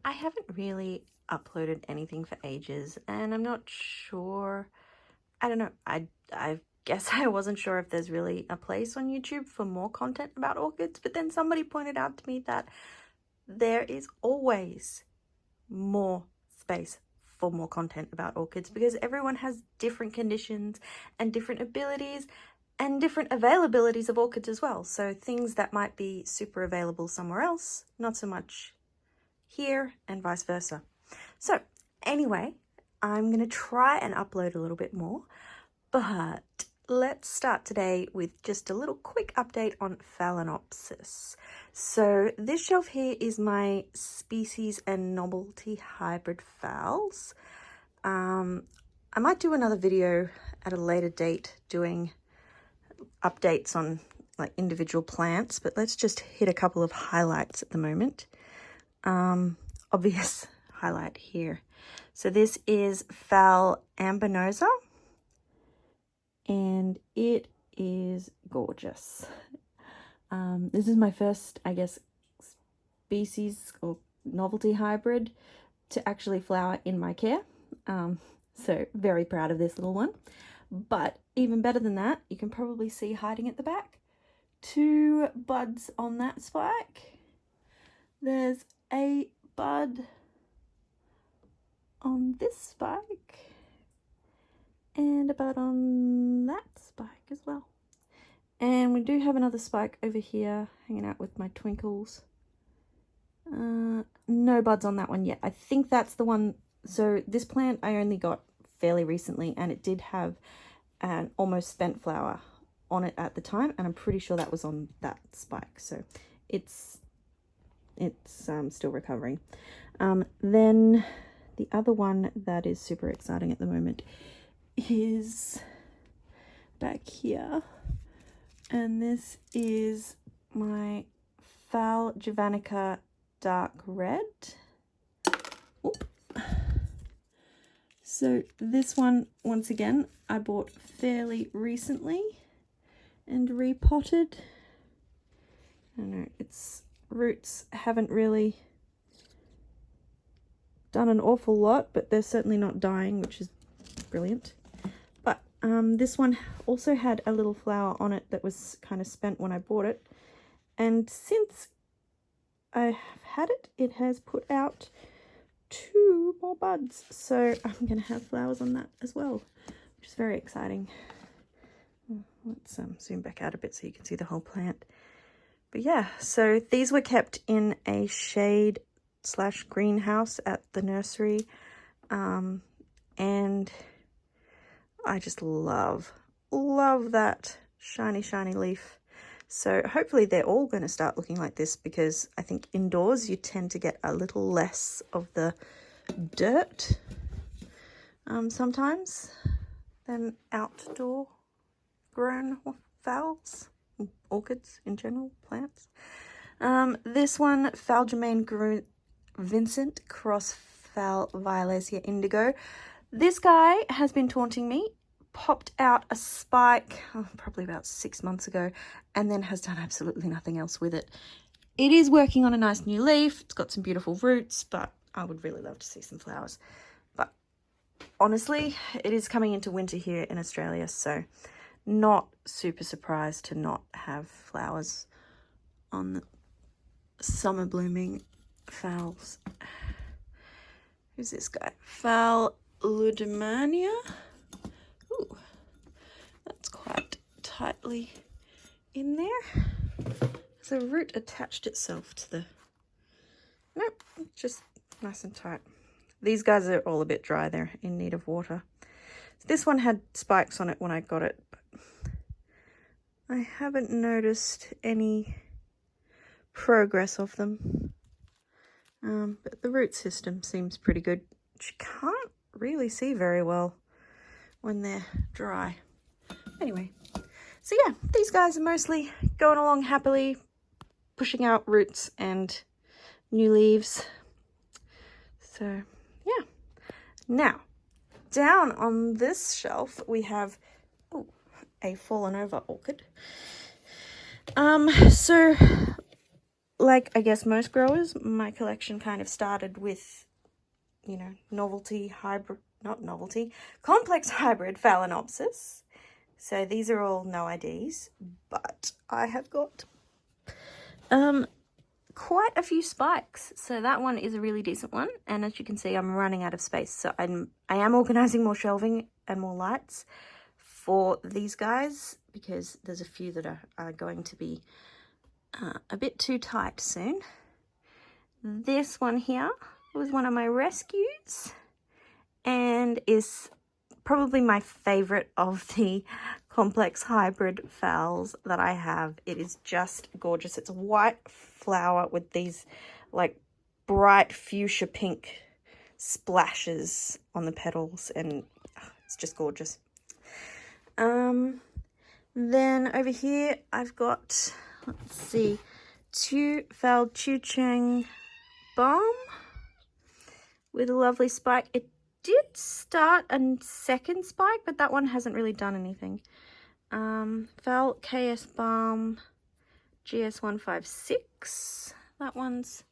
I haven't really uploaded anything for ages, and I'm not sure. I don't know. I guess I wasn't sure if there's really a place on YouTube for more content about orchids, but then somebody pointed out to me that there is always more space for more content about orchids because everyone has different conditions and different abilities and different availabilities of orchids as well. So things that might be super available somewhere else, not so much here, and vice versa. So anyway, I'm going to try and upload a little bit more, but let's start today with just a little quick update on Phalaenopsis. So this shelf here is my species and novelty hybrid phals. I might do another video at a later date doing updates on like individual plants, but let's just hit a couple of highlights at the moment. Obvious highlight here. So this is Phalaenopsis, and it is gorgeous. This is my first, I guess, species or novelty hybrid to actually flower in my care. So very proud of this little one. But even better than that, you can probably see hiding at the back 2 buds on that spike. There's a bud on this spike and a bud on that spike as well. And we do have another spike over here hanging out with my twinkles. No buds on that one yet. I think that's the one. So this plant I only got fairly recently, and it did have an almost spent flower on it at the time, and I'm pretty sure that was on that spike. So it's still recovering. Then the other one that is super exciting at the moment is back here, and this is my Phalaenopsis dark red. Oop. So this one, once again, I bought fairly recently and repotted. I don't know, its roots haven't really done an awful lot, but they're certainly not dying, which is brilliant. But this one also had a little flower on it that was kind of spent when I bought it, and since I have had it, it has put out 2 more buds, so I'm gonna have flowers on that as well, which is very exciting. Let's zoom back out a bit so you can see the whole plant. But yeah, so these were kept in a shade / greenhouse at the nursery, and I just love that shiny leaf. So hopefully they're all going to start looking like this, because I think indoors you tend to get a little less of the dirt sometimes than outdoor grown phals, orchids in general, plants. This one, Phalaenopsis Vincent cross Violacea indigo. This guy has been taunting me, popped out a spike probably about 6 months ago, and then has done absolutely nothing else with it. It is working on a nice new leaf. It's got some beautiful roots, but I would really love to see some flowers. But honestly, it is coming into winter here in Australia, so not super surprised to not have flowers on the summer blooming phals. Who's this guy? Phalaenopsis. Ooh, that's quite tightly in there. So the root attached itself to the... Nope, just nice and tight. These guys are all a bit dry. They're in need of water. This one had spikes on it when I got it, but I haven't noticed any progress of them. But the root system seems pretty good. You can't really see very well when they're dry. Anyway, so yeah, these guys are mostly going along happily, pushing out roots and new leaves. So yeah. Now, down on this shelf we have a fallen over orchid. So like I guess most growers, my collection kind of started with, you know, complex hybrid Phalaenopsis. So these are all no IDs, but I have got quite a few spikes. So that one is a really decent one, and as you can see, I'm running out of space. So I am organizing more shelving and more lights for these guys because there's a few that are going to be a bit too tight soon. This one here was one of my rescues and is probably my favorite of the complex hybrid phals that I have. It is just gorgeous. It's a white flower with these like bright fuchsia pink splashes on the petals, and it's just gorgeous. Then over here I've got, let's see, 2 Phal Chuchang Balm with a lovely spike. It did start a second spike, but that one hasn't really done anything. Phal KS Balm GS156. That one's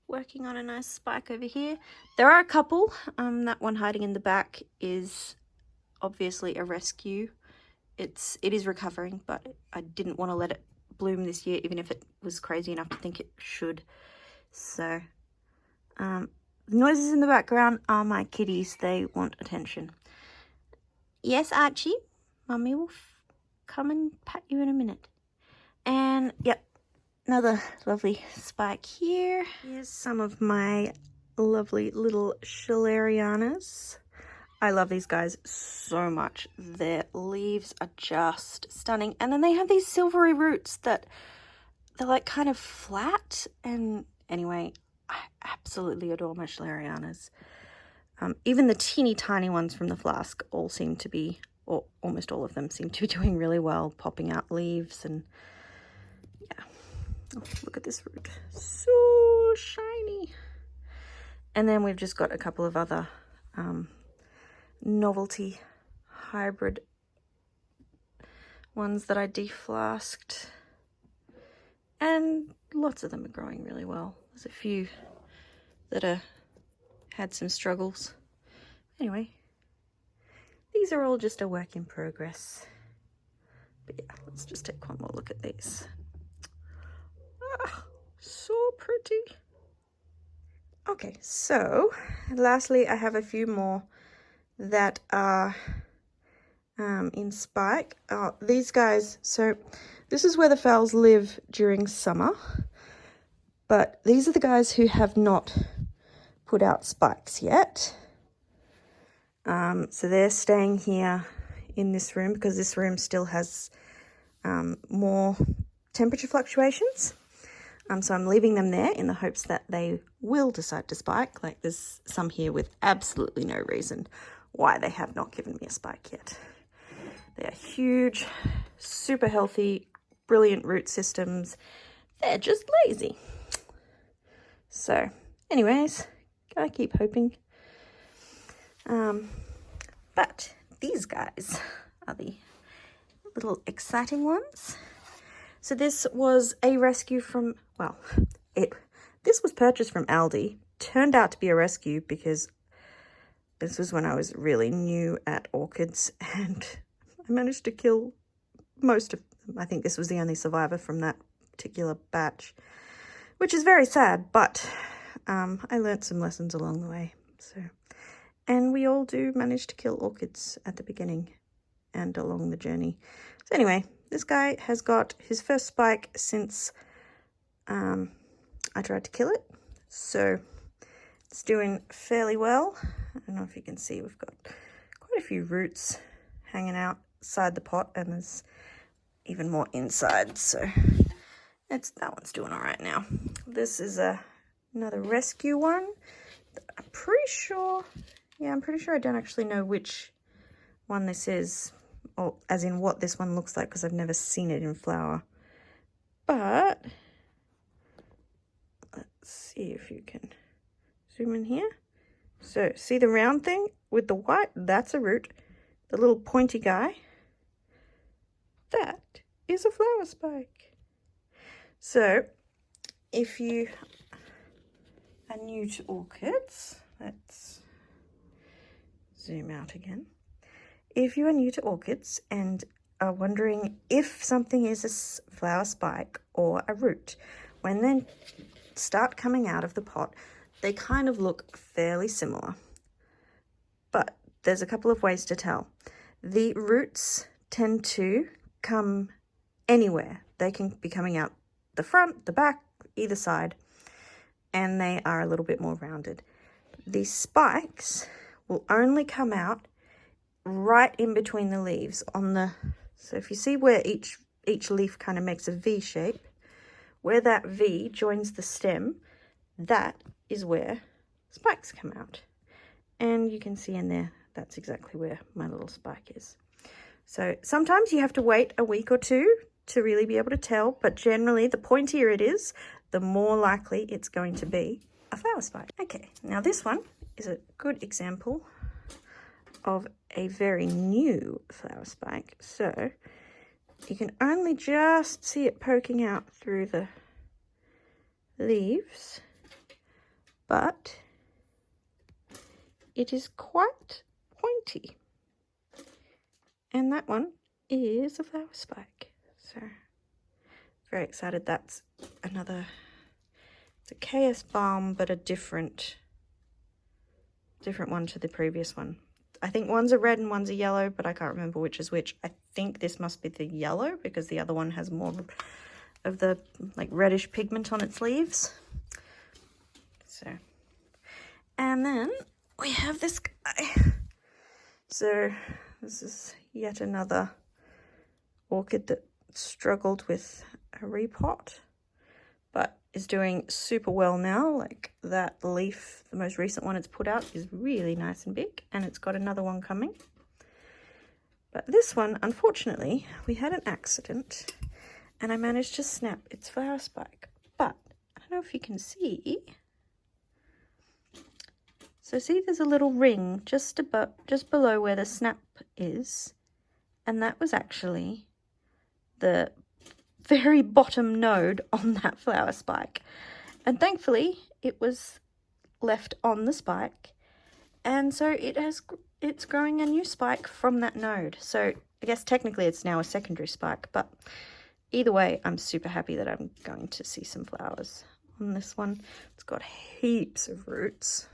working on a nice spike over here. There are a couple. That one hiding in the back is obviously a rescue. It is recovering, but I didn't want to let it bloom this year, even if it was crazy enough to think it should. So, the noises in the background are my kitties. They want attention. Yes, Archie, Mummy will come and pat you in a minute. And, yep, another lovely spike here. Here's some of my lovely little Schillerianas. I love these guys so much. Their leaves are just stunning. And then they have these silvery roots that they're like kind of flat. And anyway, I absolutely adore my Schillerianas. Even the teeny tiny ones from the flask all seem to be, or almost all of them seem to be doing really well, popping out leaves. And yeah, oh, look at this root, so shiny. And then we've just got a couple of other novelty hybrid ones that I deflasked, and lots of them are growing really well. There's a few that had some struggles. Anyway, these are all just a work in progress. But yeah, let's just take one more look at these. Ah, so pretty. Okay, so lastly I have a few more that are in spike. These guys, so this is where the phals live during summer, but these are the guys who have not put out spikes yet. So they're staying here in this room because this room still has more temperature fluctuations. So I'm leaving them there in the hopes that they will decide to spike. Like there's some here with absolutely no reason why they have not given me a spike yet. They are huge, super healthy, brilliant root systems. They're just lazy. So anyways, gotta keep hoping. But these guys are the little exciting ones. So this was a rescue from, well, this was purchased from Aldi. Turned out to be a rescue because this was when I was really new at orchids, and I managed to kill most of them. I think this was the only survivor from that particular batch, which is very sad, but I learnt some lessons along the way. So, and we all do manage to kill orchids at the beginning and along the journey. So anyway, this guy has got his first spike since I tried to kill it. So it's doing fairly well. I don't know if you can see, we've got quite a few roots hanging outside the pot, and there's even more inside. So that one's doing all right now. This is another rescue one. I'm pretty sure I don't actually know which one this is, or as in what this one looks like, because I've never seen it in flower. But let's see if you can zoom in here. So see the round thing with the white? That's a root. The little pointy guy, that is a flower spike. So if you are new to orchids, let's zoom out again. If you are new to orchids and are wondering if something is a flower spike or a root, when they start coming out of the pot, they kind of look fairly similar. But there's a couple of ways to tell. The roots tend to come anywhere. They can be coming out the front, the back, either side, and they are a little bit more rounded. The spikes will only come out right in between the leaves on the, so if you see where each leaf kind of makes a V shape, where that V joins the stem, that is where spikes come out. And you can see in there, that's exactly where my little spike is. So sometimes you have to wait a week or two to really be able to tell, but generally the pointier it is, the more likely it's going to be a flower spike. Okay, now this one is a good example of a very new flower spike. So you can only just see it poking out through the leaves, but it is quite pointy. And that one is a flower spike. So very excited. That's another, it's a KS balm, but a different one to the previous one. I think one's a red and one's a yellow, but I can't remember which is which. I think this must be the yellow because the other one has more of the like reddish pigment on its leaves. So, and then we have this guy. So this is yet another orchid that struggled with a repot, but is doing super well now. Like that leaf, the most recent one it's put out, is really nice and big, and it's got another one coming. But this one, unfortunately, we had an accident and I managed to snap its flower spike. But I don't know if you can see. So see, there's a little ring just below where the snap is, and that was actually the very bottom node on that flower spike. And thankfully it was left on the spike, and so it's growing a new spike from that node. So I guess technically it's now a secondary spike, but either way I'm super happy that I'm going to see some flowers on this one. It's got heaps of roots.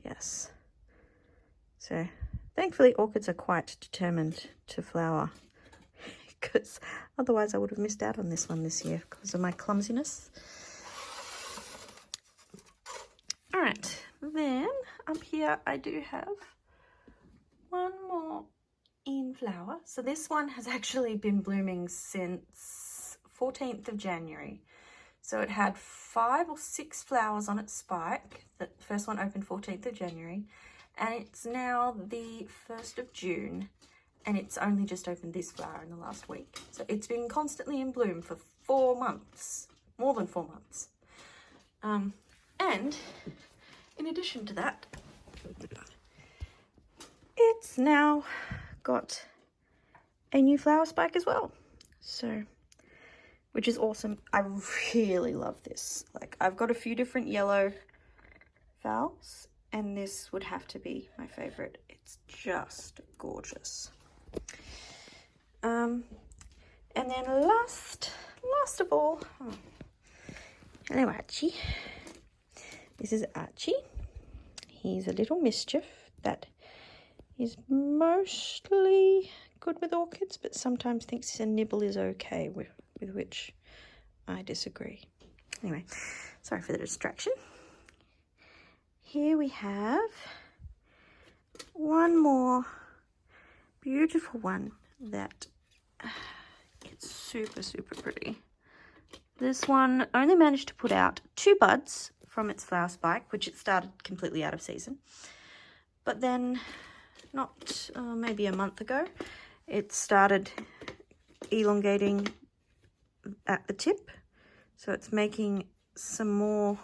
Yes, so thankfully orchids are quite determined to flower, because otherwise I would have missed out on this one this year because of my clumsiness. All right, then up here I do have one more in flower. So this one has actually been blooming since 14th of January. So it had 5 or 6 flowers on its spike. The first one opened 14th of January, and it's now the 1st of June, and it's only just opened this flower in the last week. So it's been constantly in bloom for 4 months, more than 4 months. And in addition to that, it's now got a new flower spike as well. So, which is awesome. I really love this. Like, I've got a few different yellow phals, and this would have to be my favorite. It's just gorgeous. And then last of all, hello Archie. This is Archie. He's a little mischief that is mostly good with orchids, but sometimes thinks a nibble is okay, with which I disagree. Anyway, sorry for the distraction. Here we have one more beautiful one that it's super, super pretty. This one only managed to put out 2 buds from its flower spike, which it started completely out of season. But then, not maybe a month ago, it started elongating at the tip. So it's making some more,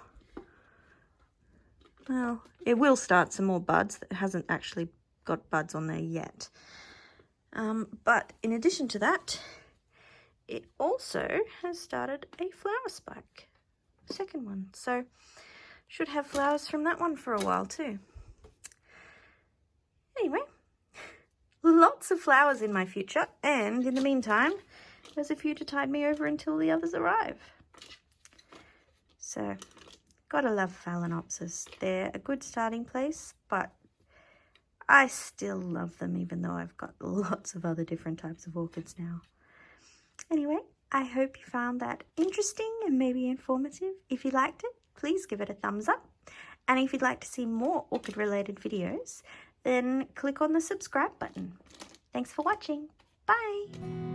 well, it will start some more buds. It hasn't actually got buds on there yet. But in addition to that, it also has started a flower spike. Second one. So should have flowers from that one for a while too. Anyway, lots of flowers in my future, and in the meantime, there's a few to tide me over until the others arrive. So, gotta love Phalaenopsis. They're a good starting place, but I still love them even though I've got lots of other different types of orchids now. Anyway, I hope you found that interesting and maybe informative. If you liked it, please give it a thumbs up. And if you'd like to see more orchid related videos, then click on the subscribe button. Thanks for watching. Bye!